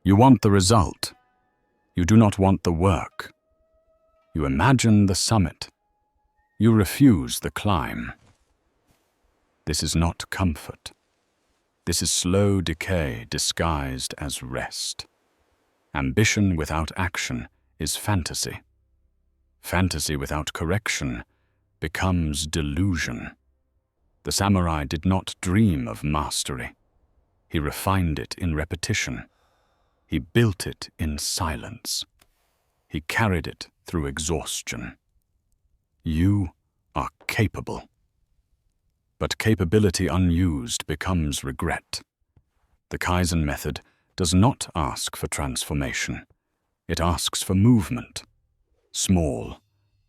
You want the result. You do not want the work. You imagine the summit. You refuse the climb. This is not comfort. This is slow decay disguised as rest. Ambition without action is fantasy. Fantasy without correction becomes delusion. The samurai did not dream of mastery. He refined it in repetition. He built it in silence. He carried it through exhaustion. You are capable. But capability unused becomes regret. The Kaizen method does not ask for transformation. It asks for movement. Small,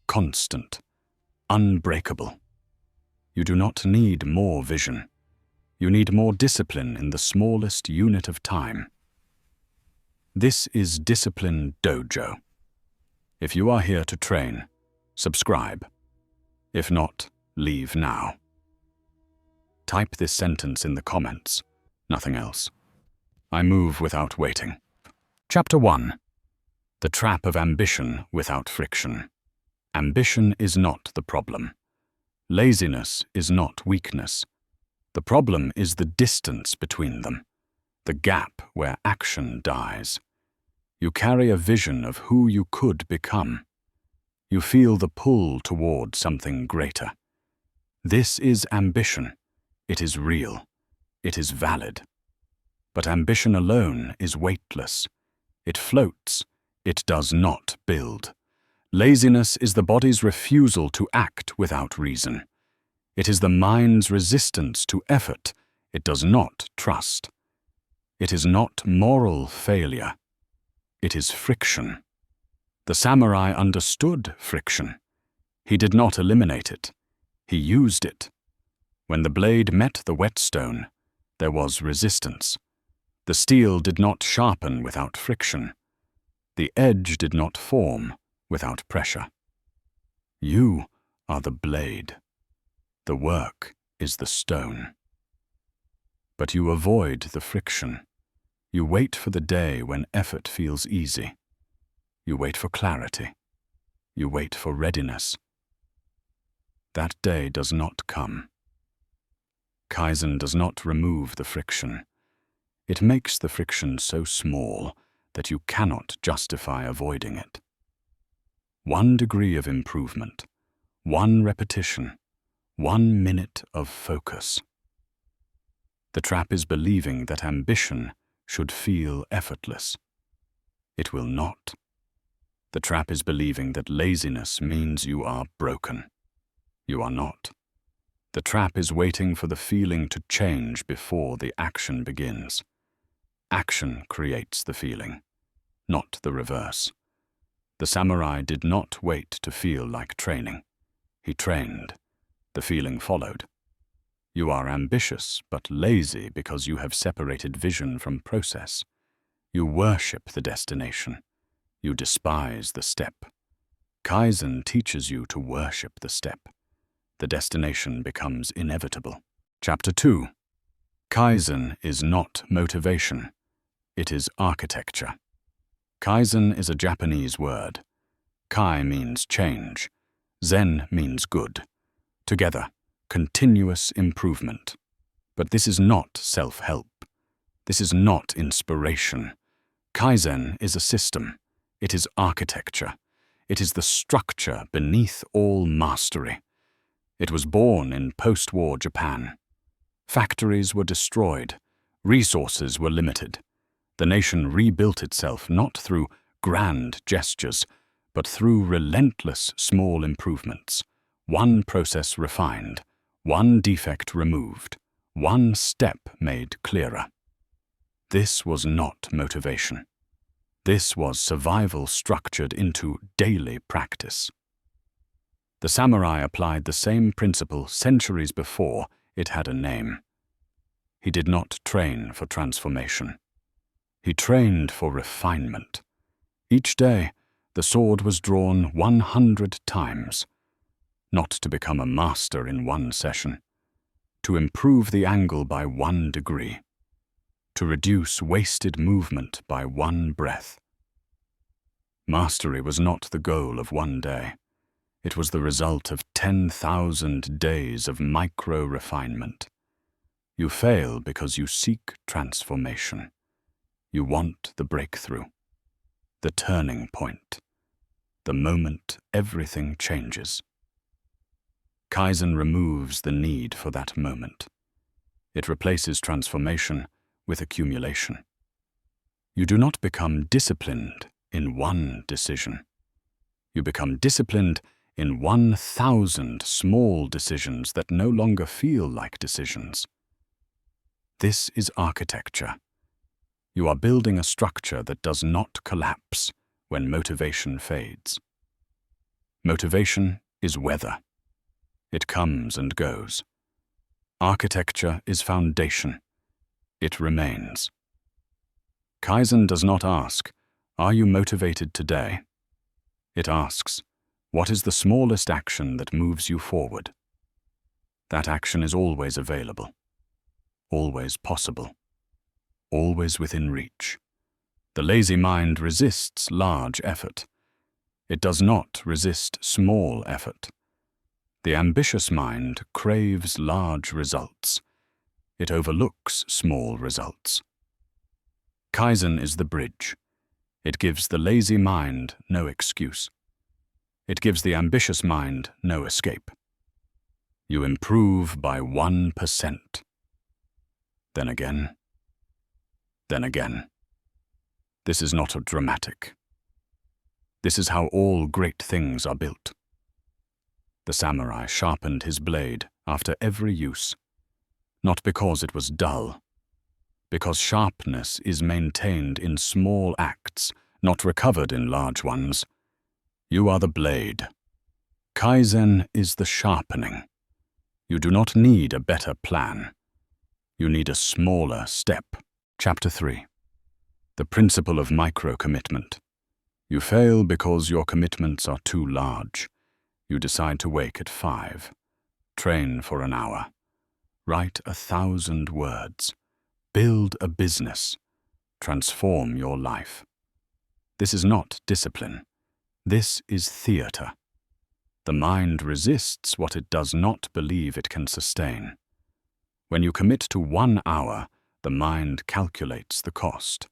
constant, unbreakable. You do not need more vision. You need more discipline in the smallest unit of time. This is Discipline Dojo. If you are here to train, subscribe. If not, leave now. Type this sentence in the comments. Nothing else. I move without waiting. Chapter 1. The trap of ambition without friction. Ambition is not the problem. Laziness is not weakness. The problem is the distance between them, the gap where action dies. You carry a vision of who you could become. You feel the pull toward something greater. This is ambition. It is real. It is valid. But ambition alone is weightless. It floats. It does not build. Laziness is the body's refusal to act without reason. It is the mind's resistance to effort. It does not trust. It is not moral failure. It is friction. The samurai understood friction. He did not eliminate it. He used it. When the blade met the whetstone, there was resistance. The steel did not sharpen without friction. The edge did not form without pressure. You are the blade. The work is the stone. But you avoid the friction. You wait for the day when effort feels easy. You wait for clarity. You wait for readiness. That day does not come. Kaizen does not remove the friction. It makes the friction so small that you cannot justify avoiding it. 1 degree of improvement, 1 repetition, 1 minute of focus. The trap is believing that ambition should feel effortless. It will not. The trap is believing that laziness means you are broken. You are not. The trap is waiting for the feeling to change before the action begins. Action creates the feeling, not the reverse. The samurai did not wait to feel like training. He trained. The feeling followed. You are ambitious but lazy because you have separated vision from process. You worship the destination. You despise the step. Kaizen teaches you to worship the step. The destination becomes inevitable. Chapter 2. Kaizen is not motivation. It is architecture. Kaizen is a Japanese word. Kai means change. Zen means good. Together, continuous improvement. But this is not self-help. This is not inspiration. Kaizen is a system. It is architecture. It is the structure beneath all mastery. It was born in post-war Japan. Factories were destroyed. Resources were limited. The nation rebuilt itself not through grand gestures, but through relentless small improvements. 1 process refined, 1 defect removed, 1 step made clearer. This was not motivation. This was survival structured into daily practice. The samurai applied the same principle centuries before it had a name. He did not train for transformation. He trained for refinement. Each day, the sword was drawn 100 times, not to become a master in 1 session, to improve the angle by 1 degree, to reduce wasted movement by one breath. Mastery was not the goal of one day. It was the result of 10,000 days of micro-refinement. You fail because you seek transformation. You want the breakthrough, the turning point, the moment everything changes. Kaizen removes the need for that moment. It replaces transformation with accumulation. You do not become disciplined in one decision. You become disciplined in 1,000 small decisions that no longer feel like decisions. This is architecture. You are building a structure that does not collapse when motivation fades. Motivation is weather. It comes and goes. Architecture is foundation. It remains. Kaizen does not ask, "Are you motivated today?" It asks, "What is the smallest action that moves you forward?" That action is always available, always possible, always within reach. The lazy mind resists large effort. It does not resist small effort. The ambitious mind craves large results. It overlooks small results. Kaizen is the bridge. It gives the lazy mind no excuse. It gives the ambitious mind no escape. You improve by 1%. Then again. Then again. This is not a dramatic. This is how all great things are built. The samurai sharpened his blade after every use, not because it was dull, because sharpness is maintained in small acts, not recovered in large ones. You are the blade. Kaizen is the sharpening. You do not need a better plan. You need a smaller step. Chapter 3. The principle of micro-commitment. You fail because your commitments are too large. You decide to wake at 5. Train for an hour. Write 1,000 words. Build a business. Transform your life. This is not discipline. This is theater. The mind resists what it does not believe it can sustain. When you commit to 1 hour, the mind calculates the cost.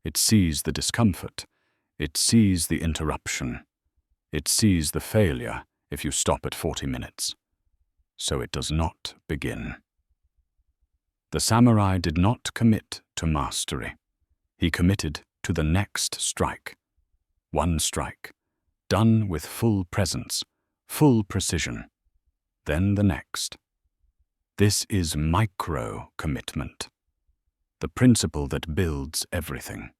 It sees the discomfort. It sees the interruption. It sees the failure if you stop at 40 minutes. So it does not begin. The samurai did not commit to mastery. He committed to the next strike. 1 strike, done with full presence, full precision. Then the next. This is micro-commitment, the principle that builds everything.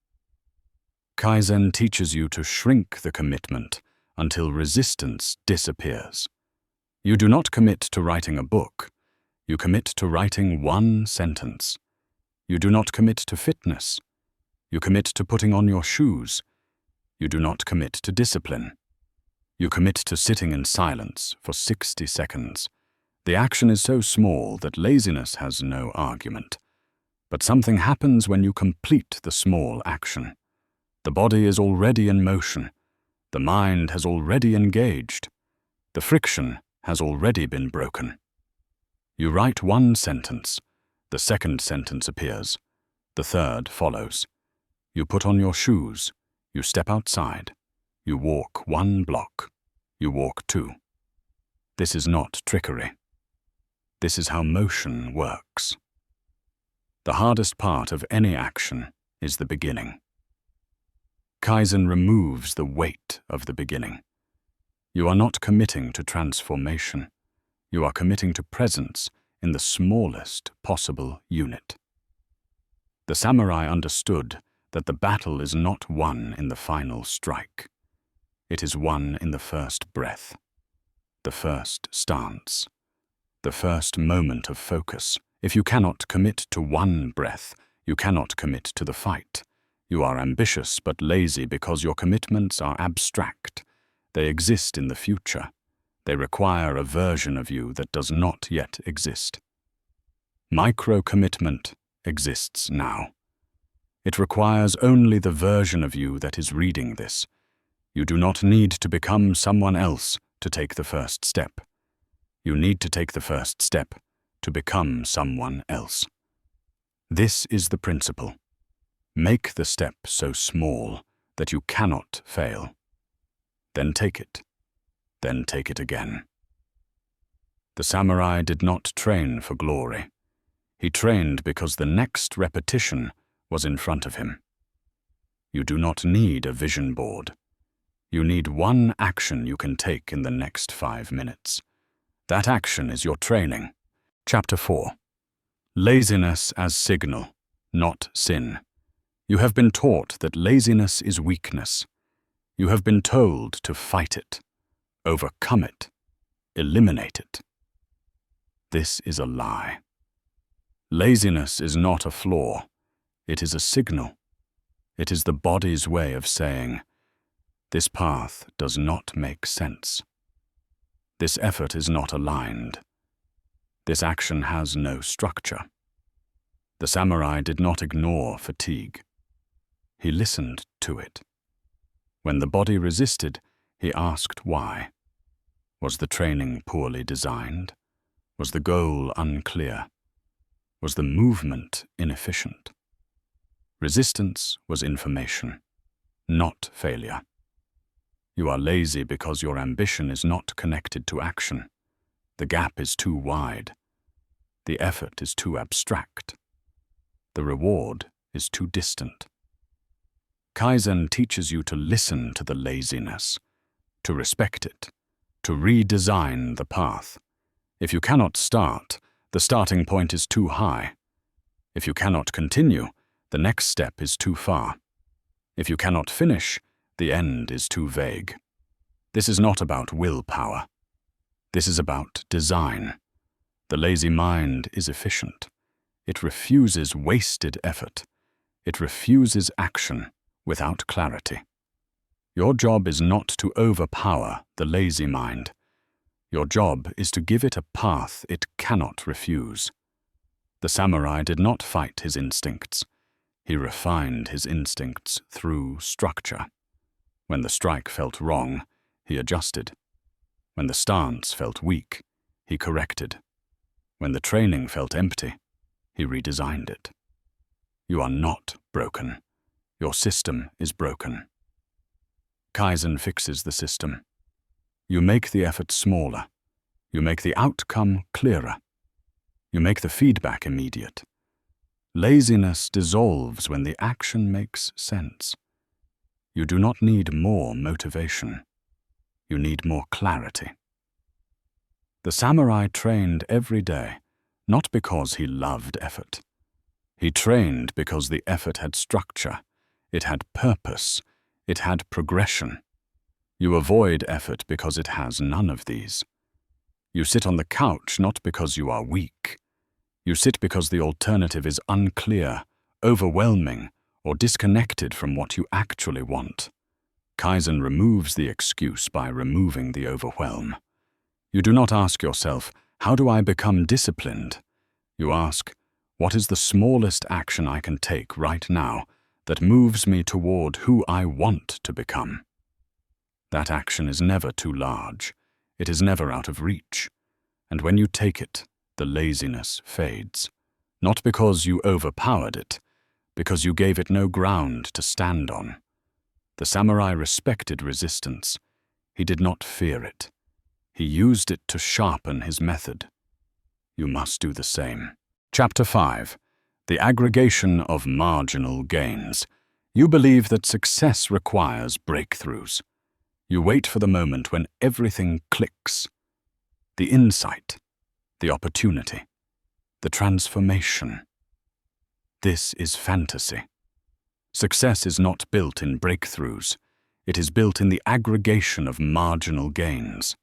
Kaizen teaches you to shrink the commitment until resistance disappears. You do not commit to writing a book. You commit to writing 1 sentence. You do not commit to fitness. You commit to putting on your shoes. You do not commit to discipline. You commit to sitting in silence for 60 seconds. The action is so small that laziness has no argument. But something happens when you complete the small action. The body is already in motion. The mind has already engaged. The friction has already been broken. You write 1 sentence. The second sentence appears. The third follows. You put on your shoes. You step outside. You walk 1 block. You walk 2. This is not trickery. This is how motion works. The hardest part of any action is the beginning. Kaizen removes the weight of the beginning. You are not committing to transformation. You are committing to presence in the smallest possible unit. The samurai understood that the battle is not won in the final strike. It is won in the first breath, the first stance, the first moment of focus. If you cannot commit to 1 breath, you cannot commit to the fight. You are ambitious but lazy because your commitments are abstract. They exist in the future. They require a version of you that does not yet exist. Micro-commitment exists now. It requires only the version of you that is reading this. You do not need to become someone else to take the first step. You need to take the first step to become someone else. This is the principle. Make the step so small that you cannot fail. Then take it. Then take it again. The samurai did not train for glory. He trained because the next repetition was in front of him. You do not need a vision board. You need one action you can take in the next 5 minutes. That action is your training. Chapter 4. Laziness as signal, not sin. You have been taught that laziness is weakness. You have been told to fight it, overcome it, eliminate it. This is a lie. Laziness is not a flaw. It is a signal. It is the body's way of saying, this path does not make sense. This effort is not aligned. This action has no structure. The samurai did not ignore fatigue. He listened to it. When the body resisted, he asked why. Was the training poorly designed? Was the goal unclear? Was the movement inefficient? Resistance was information, not failure. You are lazy because your ambition is not connected to action. The gap is too wide. The effort is too abstract. The reward is too distant. Kaizen teaches you to listen to the laziness, to respect it, to redesign the path. If you cannot start, the starting point is too high. If you cannot continue, the next step is too far. If you cannot finish, the end is too vague. This is not about willpower. This is about design. The lazy mind is efficient. It refuses wasted effort. It refuses action without clarity. Your job is not to overpower the lazy mind. Your job is to give it a path it cannot refuse. The samurai did not fight his instincts. He refined his instincts through structure. When the strike felt wrong, he adjusted. When the stance felt weak, he corrected. When the training felt empty, he redesigned it. You are not broken. Your system is broken. Kaizen fixes the system. You make the effort smaller. You make the outcome clearer. You make the feedback immediate. Laziness dissolves when the action makes sense. You do not need more motivation. You need more clarity. The samurai trained every day, not because he loved effort. He trained because the effort had structure, it had purpose, it had progression. You avoid effort because it has none of these. You sit on the couch not because you are weak. You sit because the alternative is unclear, overwhelming, or disconnected from what you actually want. Kaizen removes the excuse by removing the overwhelm. You do not ask yourself, how do I become disciplined? You ask, what is the smallest action I can take right now that moves me toward who I want to become? That action is never too large. It is never out of reach. And when you take it, the laziness fades. Not because you overpowered it, because you gave it no ground to stand on. The samurai respected resistance. He did not fear it. He used it to sharpen his method. You must do the same. Chapter 5. The aggregation of marginal gains. You believe that success requires breakthroughs. You wait for the moment when everything clicks. The insight, the opportunity, the transformation. This is fantasy. Success is not built in breakthroughs. It is built in the aggregation of marginal gains.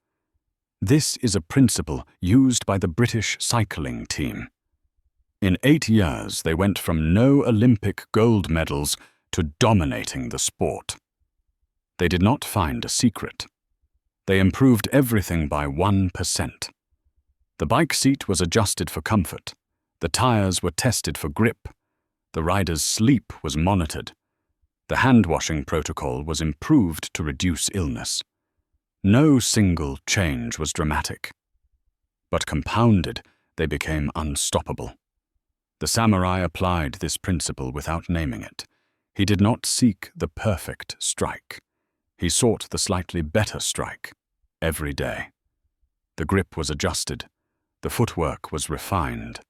This is a principle used by the British cycling team. In 8 years, they went from no Olympic gold medals to dominating the sport. They did not find a secret. They improved everything by 1%. The bike seat was adjusted for comfort. The tires were tested for grip. The rider's sleep was monitored. The hand-washing protocol was improved to reduce illness. No single change was dramatic, but compounded, they became unstoppable. The samurai applied this principle without naming it. He did not seek the perfect strike. He sought the slightly better strike every day. The grip was adjusted. The footwork was refined.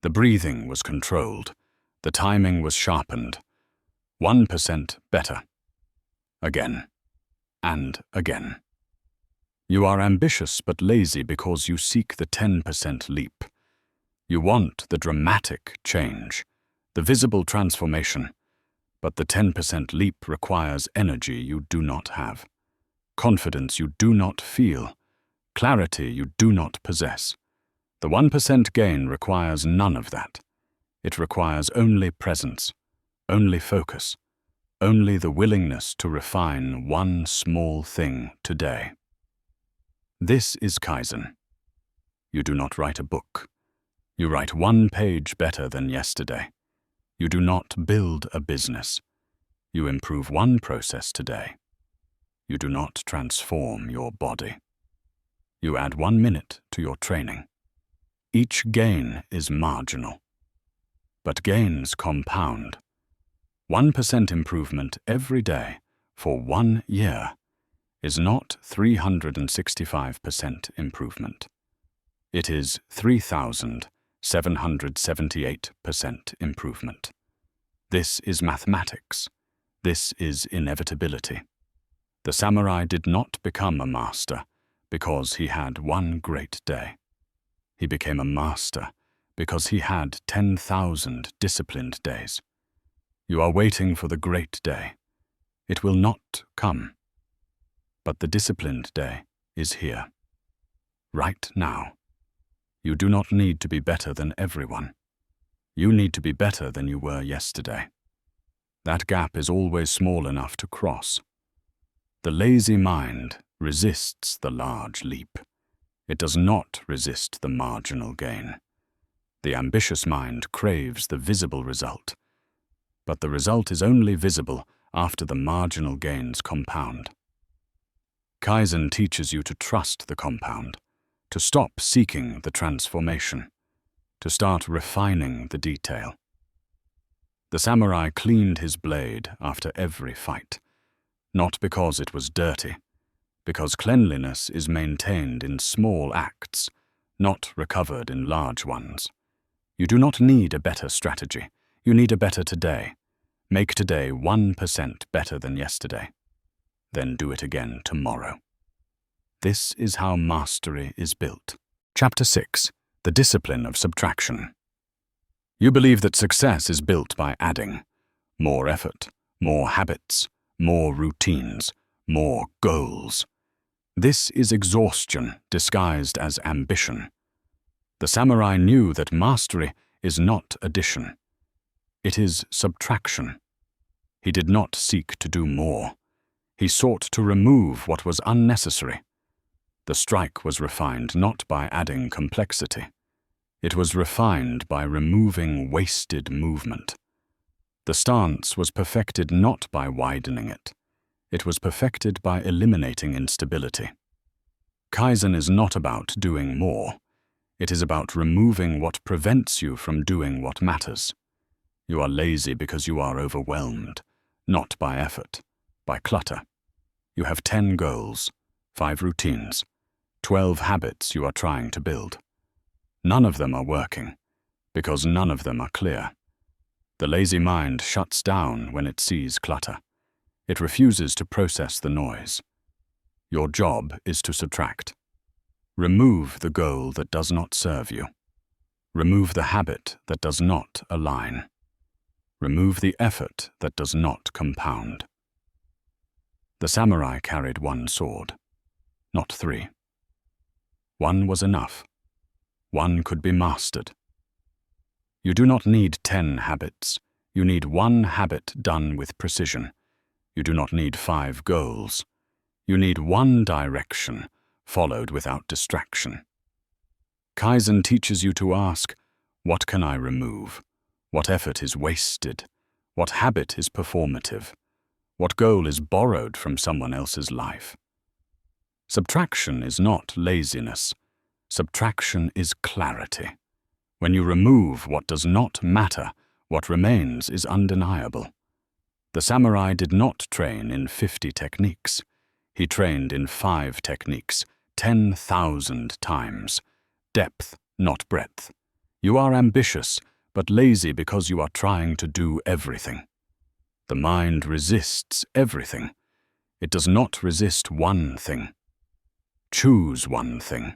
The breathing was controlled. The timing was sharpened. 1% better. Again and again. You are ambitious but lazy because you seek the 10% leap. You want the dramatic change, the visible transformation, but the 10% leap requires energy you do not have, confidence you do not feel, clarity you do not possess. The 1% gain requires none of that. It requires only presence, only focus, only the willingness to refine one small thing today. This is Kaizen. You do not write a book. You write 1 page better than yesterday. You do not build a business. You improve 1 process today. You do not transform your body. You add 1 minute to your training. Each gain is marginal. But gains compound. 1% improvement every day for 1 year is not 365% improvement. It is 3,778% improvement. This is mathematics. This is inevitability. The samurai did not become a master because he had 1 great day. He became a master because he had 10,000 disciplined days. You are waiting for the great day. It will not come. But the disciplined day is here. Right now. You do not need to be better than everyone. You need to be better than you were yesterday. That gap is always small enough to cross. The lazy mind resists the large leap. It does not resist the marginal gain. The ambitious mind craves the visible result, but the result is only visible after the marginal gains compound. Kaizen teaches you to trust the compound, to stop seeking the transformation, to start refining the detail. The samurai cleaned his blade after every fight, not because it was dirty, because cleanliness is maintained in small acts, not recovered in large ones. You do not need a better strategy. You need a better today. Make today 1% better than yesterday. Then do it again tomorrow. This is how mastery is built. Chapter 6. The Discipline of Subtraction. You believe that success is built by adding more effort, more habits, more routines, more goals. This is exhaustion disguised as ambition. The samurai knew that mastery is not addition. It is subtraction. He did not seek to do more. He sought to remove what was unnecessary. The strike was refined not by adding complexity. It was refined by removing wasted movement. The stance was perfected not by widening it. It was perfected by eliminating instability. Kaizen is not about doing more. It is about removing what prevents you from doing what matters. You are lazy because you are overwhelmed, not by effort, by clutter. You have 10 goals, 5 routines, 12 habits you are trying to build. None of them are working, because none of them are clear. The lazy mind shuts down when it sees clutter. It refuses to process the noise. Your job is to subtract. Remove the goal that does not serve you. Remove the habit that does not align. Remove the effort that does not compound. The samurai carried 1 sword, not 3. 1 was enough. 1 could be mastered. You do not need 10 habits. You need 1 habit done with precision. You do not need 5 goals. You need 1 direction, followed without distraction. Kaizen teaches you to ask, what can I remove? What effort is wasted? What habit is performative? What goal is borrowed from someone else's life? Subtraction is not laziness. Subtraction is clarity. When you remove what does not matter, what remains is undeniable. The samurai did not train in 50 techniques. He trained in 5 techniques, 10,000 times. Depth, not breadth. You are ambitious, but lazy because you are trying to do everything. The mind resists everything. It does not resist one thing. Choose one thing.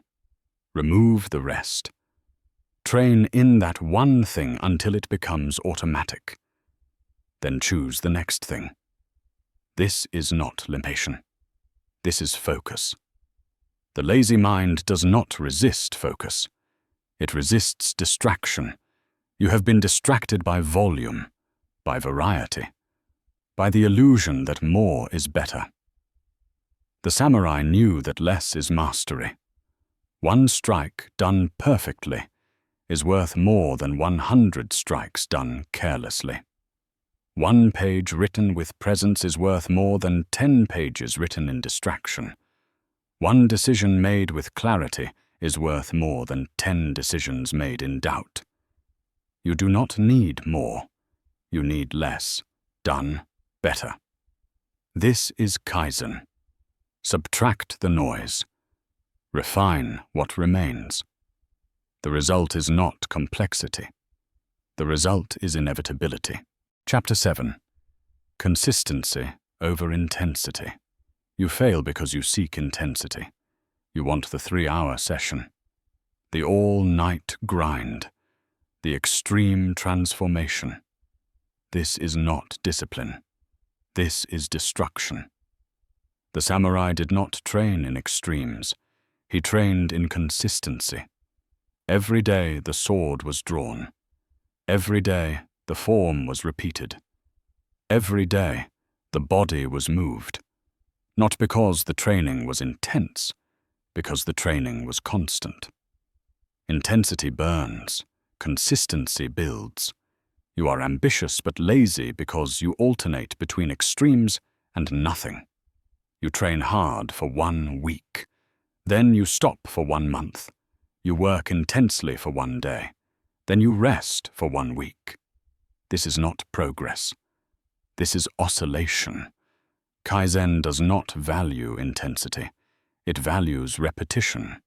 Remove the rest. Train in that one thing until it becomes automatic. Then choose the next thing. This is not limitation. This is focus. The lazy mind does not resist focus. It resists distraction. You have been distracted by volume, by variety, by the illusion that more is better. The samurai knew that less is mastery. One strike done perfectly is worth more than 100 strikes done carelessly. One page written with presence is worth more than 10 pages written in distraction. One decision made with clarity is worth more than 10 decisions made in doubt. You do not need more. You need less, done better. This is Kaizen. Subtract the noise. Refine what remains. The result is not complexity. The result is inevitability. Chapter 7. Consistency over intensity. You fail because you seek intensity. You want the 3-hour session, the all-night grind, the extreme transformation. This is not discipline. This is destruction. The samurai did not train in extremes. He trained in consistency. Every day the sword was drawn. Every day the form was repeated. Every day the body was moved. Not because the training was intense, because the training was constant. Intensity burns. Consistency builds. You are ambitious but lazy because you alternate between extremes and nothing. You train hard for 1 week. Then you stop for 1 month. You work intensely for 1 day. Then you rest for 1 week. This is not progress. This is oscillation. Kaizen does not value intensity. It values repetition.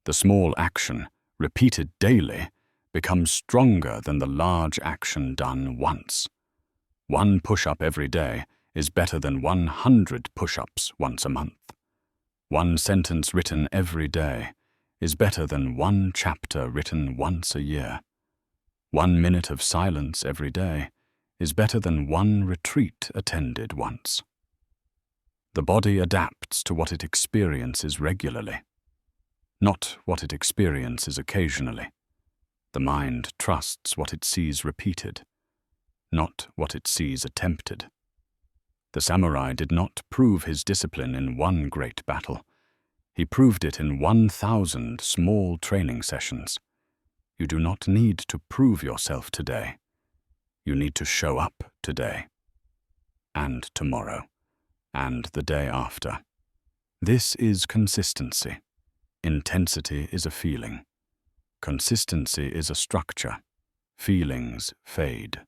The small action, repeated daily, becomes stronger than the large action done once. 1 push-up every day is better than 100 push-ups once a month. 1 sentence written every day is better than 1 chapter written once a year. 1 minute of silence every day is better than 1 retreat attended once. The body adapts to what it experiences regularly, not what it experiences occasionally. The mind trusts what it sees repeated, not what it sees attempted. The samurai did not prove his discipline in 1 great battle. He proved it in 1,000 small training sessions. You do not need to prove yourself today. You need to show up today, and tomorrow, and the day after. This is consistency. Intensity is a feeling. Consistency is a structure. Feelings fade.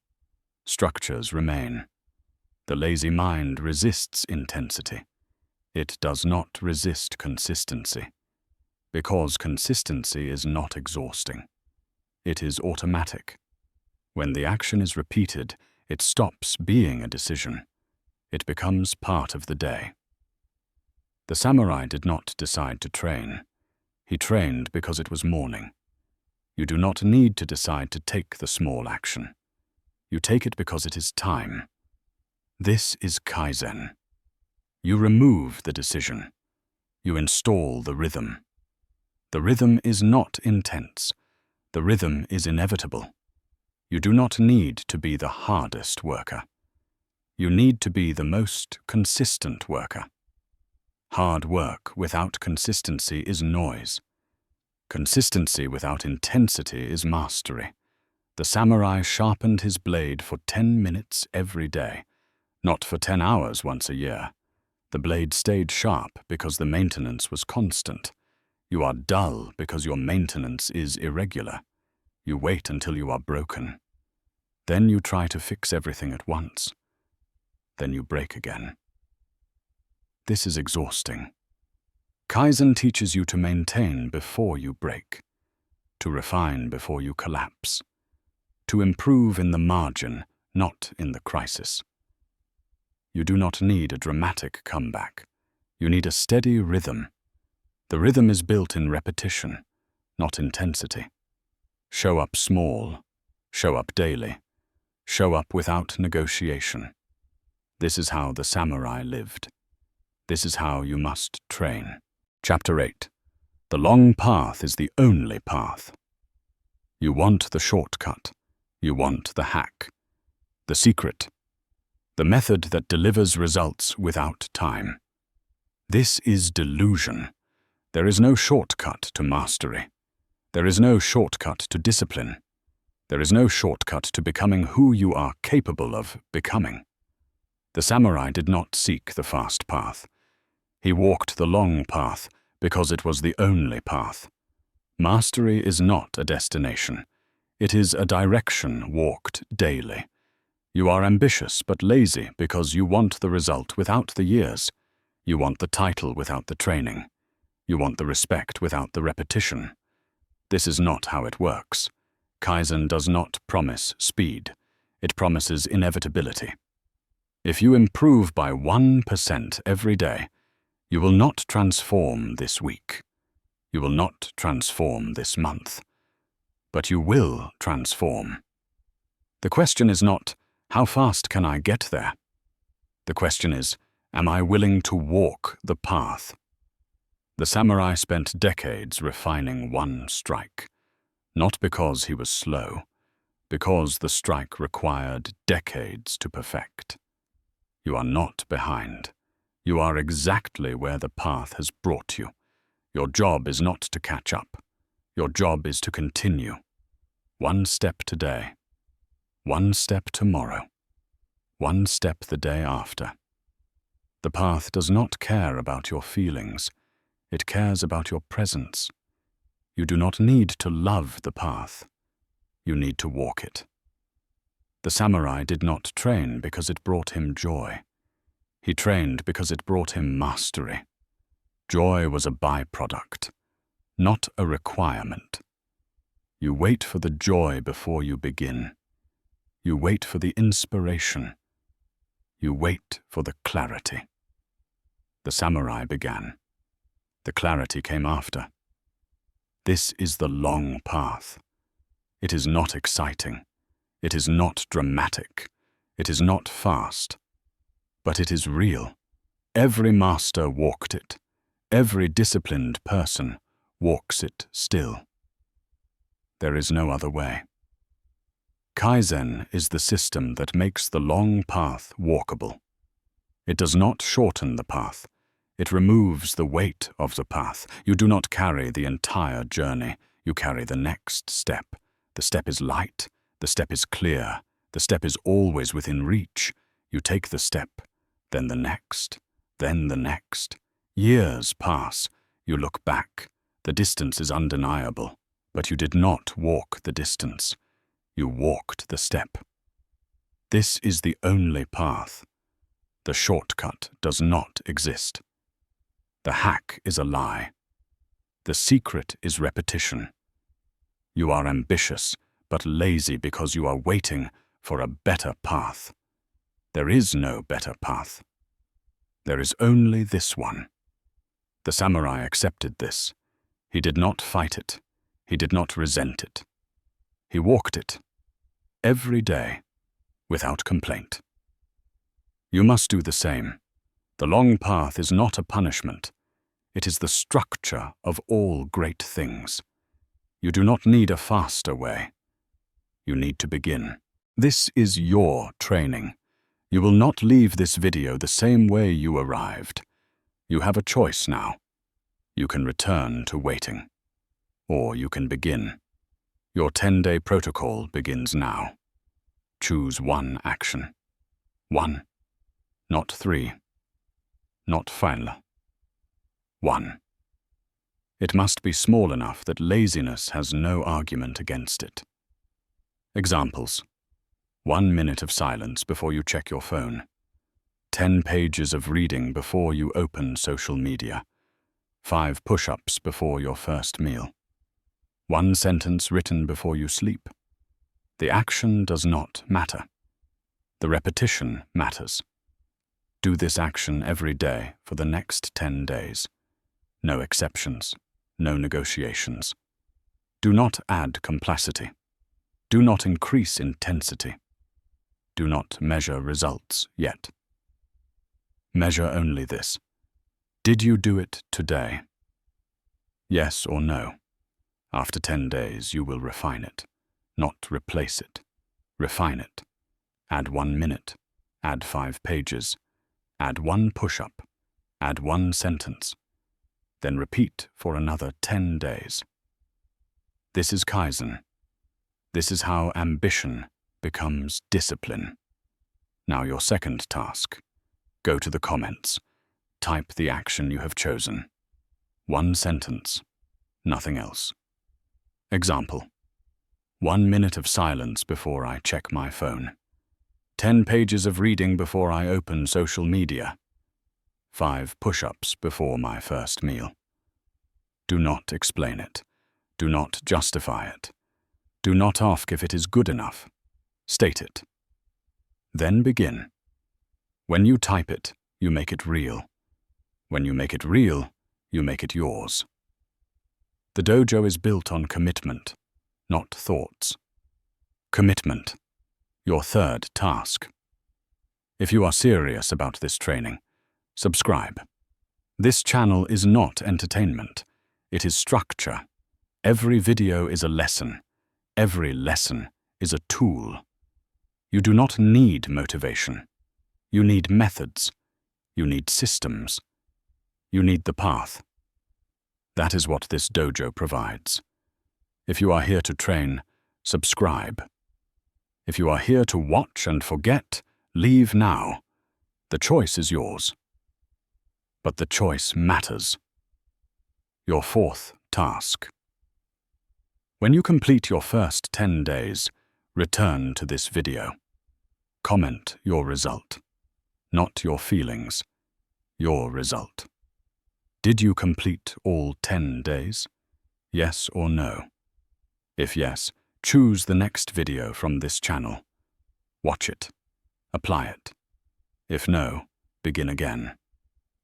Structures remain. The lazy mind resists intensity. It does not resist consistency, because consistency is not exhausting. It is automatic. When the action is repeated, it stops being a decision. It becomes part of the day. The samurai did not decide to train. He trained because it was morning. You do not need to decide to take the small action. You take it because it is time. This is Kaizen. You remove the decision. You install the rhythm. The rhythm is not intense. The rhythm is inevitable. You do not need to be the hardest worker. You need to be the most consistent worker. Hard work without consistency is noise. Consistency without intensity is mastery. The samurai sharpened his blade for 10 minutes every day, not for 10 hours once a year. The blade stayed sharp because the maintenance was constant. You are dull because your maintenance is irregular. You wait until you are broken. Then you try to fix everything at once. Then you break again. This is exhausting. Kaizen teaches you to maintain before you break, to refine before you collapse, to improve in the margin, not in the crisis. You do not need a dramatic comeback. You need a steady rhythm. The rhythm is built in repetition, not intensity. Show up small. Show up daily. Show up without negotiation. This is how the samurai lived. This is how you must train. Chapter 8. The long path is the only path. You want the shortcut. You want the hack. The secret. The method that delivers results without time. This is delusion. There is no shortcut to mastery. There is no shortcut to discipline. There is no shortcut to becoming who you are capable of becoming. The samurai did not seek the fast path. He walked the long path because it was the only path. Mastery is not a destination. It is a direction walked daily. You are ambitious but lazy because you want the result without the years. You want the title without the training. You want the respect without the repetition. This is not how it works. Kaizen does not promise speed. It promises inevitability. If you improve by 1% every day, you will not transform this week. You will not transform this month. But you will transform. The question is not, how fast can I get there? The question is, am I willing to walk the path? The samurai spent decades refining one strike, not because he was slow, because the strike required decades to perfect. You are not behind. You are exactly where the path has brought you. Your job is not to catch up. Your job is to continue. One step today. One step tomorrow. One step the day after. The path does not care about your feelings. It cares about your presence. You do not need to love the path. You need to walk it. The samurai did not train because it brought him joy. He trained because it brought him mastery. Joy was a byproduct, not a requirement. You wait for the joy before you begin. You wait for the inspiration. You wait for the clarity. The samurai began. The clarity came after. This is the long path. It is not exciting. It is not dramatic. It is not fast. But it is real. Every master walked it. Every disciplined person walks it still. There is no other way. Kaizen is the system that makes the long path walkable. It does not shorten the path. It removes the weight of the path. You do not carry the entire journey. You carry the next step. The step is light. The step is clear. The step is always within reach. You take the step, then the next, then the next. Years pass. You look back. The distance is undeniable. But you did not walk the distance. You walked the step. This is the only path. The shortcut does not exist. The hack is a lie. The secret is repetition. You are ambitious, but lazy because you are waiting for a better path. There is no better path. There is only this one. The samurai accepted this. He did not fight it. He did not resent it. He walked it, every day, without complaint. You must do the same. The long path is not a punishment. It is the structure of all great things. You do not need a faster way. You need to begin. This is your training. You will not leave this video the same way you arrived. You have a choice now. You can return to waiting. Or you can begin. Your 10-day protocol begins now. Choose one action. 1. Not 3. Not final. 1. It must be small enough that laziness has no argument against it. Examples. 1 minute of silence before you check your phone. 10 pages of reading before you open social media. 5 push-ups before your first meal. 1 sentence written before you sleep. The action does not matter. The repetition matters. Do this action every day for the next 10 days. No exceptions, no negotiations. Do not add complexity. Do not increase intensity. Do not measure results yet. Measure only this. Did you do it today? Yes or no? After 10 days, you will refine it, not replace it. Refine it. Add 1 minute. Add 5 pages. Add 1 push-up. Add 1 sentence. Then repeat for another 10 days. This is Kaizen. This is how ambition becomes discipline. Now your second task. Go to the comments. Type the action you have chosen. 1 sentence. Nothing else. Example. 1 minute of silence before I check my phone. 10 pages of reading before I open social media. 5 push-ups before my first meal. Do not explain it. Do not justify it. Do not ask if it is good enough. State it. Then begin. When you type it, you make it real. When you make it real, you make it yours. The dojo is built on commitment, not thoughts. Commitment. Your third task. If you are serious about this training, subscribe. This channel is not entertainment. It is structure. Every video is a lesson. Every lesson is a tool. You do not need motivation. You need methods. You need systems. You need the path. That is what this dojo provides. If you are here to train, subscribe. If you are here to watch and forget, leave now. The choice is yours. But the choice matters. Your fourth task. When you complete your first 10 days, return to this video. Comment your result. Not your feelings. Your result. Did you complete all 10 days? Yes or no? If yes, choose the next video from this channel. Watch it. Apply it. If no, begin again.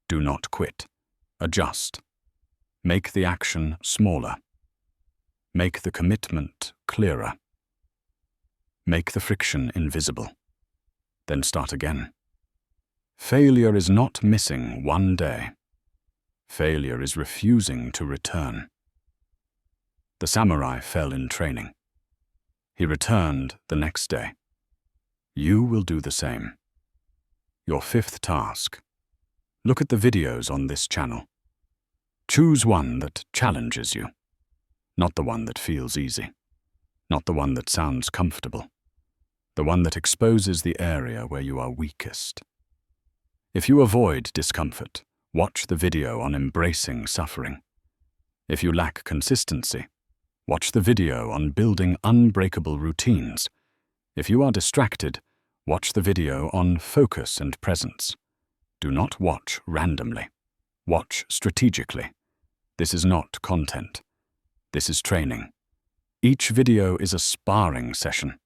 Do not quit. Adjust. Make the action smaller. Make the commitment clearer. Make the friction invisible. Then start again. Failure is not missing 1 day. Failure is refusing to return. The samurai fell in training. He returned the next day. You will do the same. Your fifth task. Look at the videos on this channel. Choose one that challenges you. Not the one that feels easy. Not the one that sounds comfortable. The one that exposes the area where you are weakest. If you avoid discomfort, watch the video on embracing suffering. If you lack consistency, watch the video on building unbreakable routines. If you are distracted, watch the video on focus and presence. Do not watch randomly. Watch strategically. This is not content. This is training. Each video is a sparring session.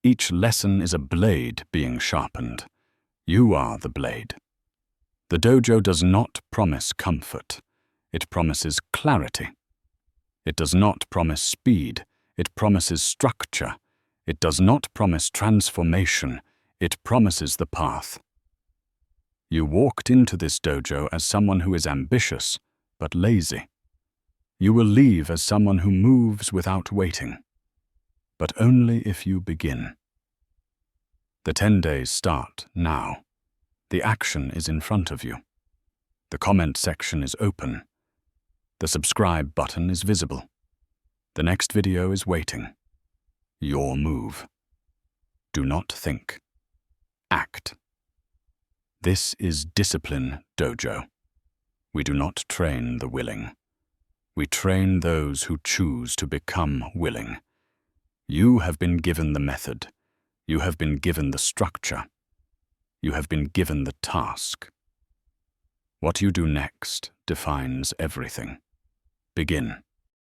Each lesson is a blade being sharpened. You are the blade. The dojo does not promise comfort. It promises clarity. It does not promise speed. It promises structure. It does not promise transformation. It promises the path. You walked into this dojo as someone who is ambitious, but lazy. You will leave as someone who moves without waiting. But only if you begin. The 10 days start now. The action is in front of you. The comment section is open. The subscribe button is visible. The next video is waiting. your move. Do not think. Act. This is discipline dojo. We do not train the willing. We train those who choose to become willing. You have been given the method. You have been given the structure. You have been given the task. What you do next defines everything. Begin.